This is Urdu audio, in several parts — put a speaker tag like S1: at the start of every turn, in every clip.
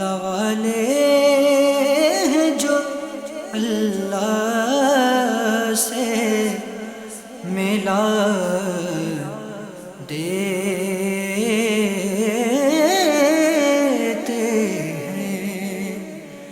S1: اللہ والے ہیں جو اللہ سے ملا دیتے ہیں۔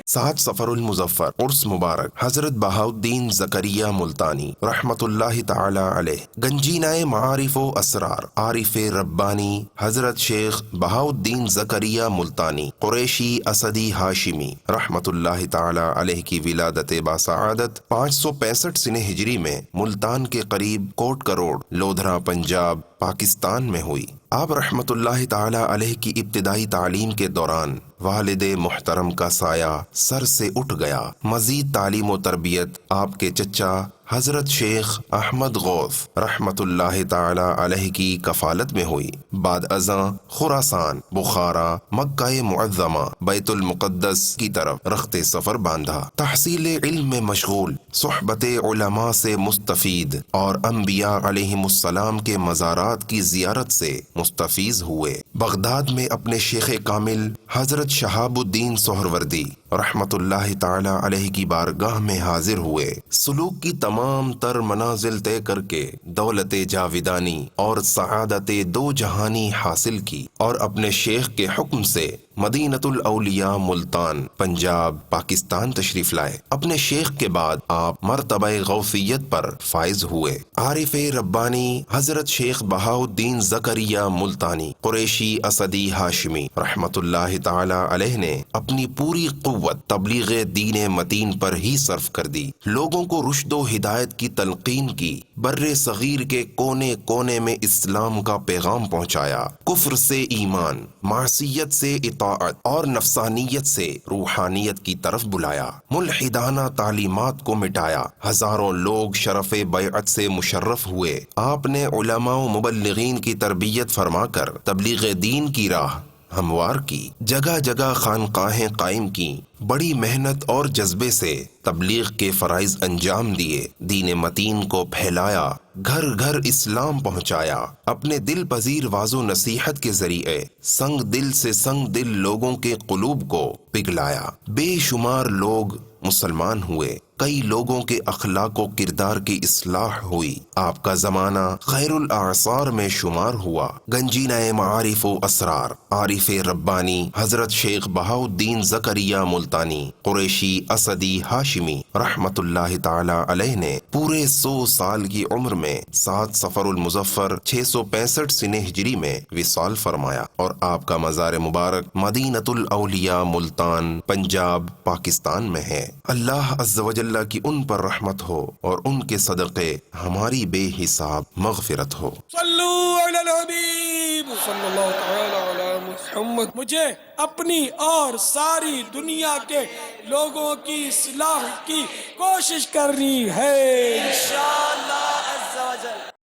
S2: 7 صفر المظفر عرس مبارک حضرت بہاؤالدین زکریا ملتانی رحمت اللہ تعالی علیہ، گنجینہ معارف و اسرار، عارف ربانی حضرت شیخ بہاؤالدین زکریا ملتانی قریشی اسدی ہاشمی رحمت اللہ تعالی علیہ کی ولادت باسعادت 565 سنہ ہجری میں ملتان کے قریب کوٹ کروڑ لودھرا پنجاب پاکستان میں ہوئی۔ آپ رحمت اللہ تعالی علیہ کی ابتدائی تعلیم کے دوران والد محترم کا سایہ سر سے اٹھ گیا۔ مزید تعلیم و تربیت آپ کے چچا حضرت شیخ احمد غوث رحمت اللہ تعالی علیہ کی کفالت میں ہوئی۔ بعد ازاں خراسان، بخارا، مکہ معظمہ، بیت المقدس کی طرف رخت سفر باندھا۔ تحصیل علم میں مشغول، صحبت علماء سے مستفید اور انبیاء علیہم السلام کے مزارات کی زیارت سے مستفیض ہوئے۔ بغداد میں اپنے شیخ کامل حضرت شہاب الدین سہروردی رحمت اللہ تعالی علیہ کی بارگاہ میں حاضر ہوئے۔ سلوک کی تمام تر منازل طے کر کے دولت جاویدانی اور سعادت دو جہانی حاصل کی اور اپنے شیخ کے حکم سے مدینۃ الاولیاء ملتان پنجاب پاکستان تشریف لائے۔ اپنے شیخ کے بعد آپ مرتبہ غوثیت پر فائز ہوئے۔ عارف ربانی حضرت شیخ بہاؤالدین زکریا ملتانی قریشی اسدی ہاشمی رحمت اللہ تعالی علیہ نے اپنی پوری قوت تبلیغ دین متین پر ہی صرف کر دی۔ لوگوں کو رشد و ہدایت کی تلقین کی، بر صغیر کے کونے کونے میں اسلام کا پیغام پہنچایا، کفر سے ایمان، معصیت سے اطاعت اور نفسانیت سے روحانیت کی طرف بلایا، ملحدانہ تعلیمات کو مٹایا۔ ہزاروں لوگ شرف بیعت سے مشرف ہوئے۔ آپ نے علماء و مبلغین کی تربیت فرما کر تبلیغ دین کی راہ ہموار کی، جگہ جگہ خانقاہیں قائم کی، بڑی محنت اور جذبے سے تبلیغ کے فرائض انجام دیے، دین متین کو پھیلایا، گھر گھر اسلام پہنچایا، اپنے دل پذیر واض و نصیحت کے ذریعے سنگ دل سے سنگ دل لوگوں کے قلوب کو پگھلایا۔ بے شمار لوگ مسلمان ہوئے، کئی لوگوں کے اخلاق و کردار کی اصلاح ہوئی۔ آپ کا زمانہ خیر الاعصار میں شمار ہوا۔ گنجینہ معارف و اسرار، عارف ربانی حضرت شیخ بہاؤالدین زکریا ملتانی قریشی اسدی ہاشمی رحمت اللہ تعالی علیہ نے پورے 100 سال کی عمر میں 7 صفر المظفر 665 سنہ ہجری میں وصال فرمایا اور آپ کا مزار مبارک مدینۃ الاولیاء ملتان پنجاب پاکستان میں ہے۔ اللہ عز و جل کی ان پر رحمت ہو اور ان کے صدقے ہماری بے حساب مغفرت ہو۔
S3: صلو علی الحبیب صلی اللہ تعالی علی محمد۔ مجھے اپنی اور ساری دنیا کے لوگوں کی اصلاح کی کوشش کرنی ہے انشاءاللہ عز و جل۔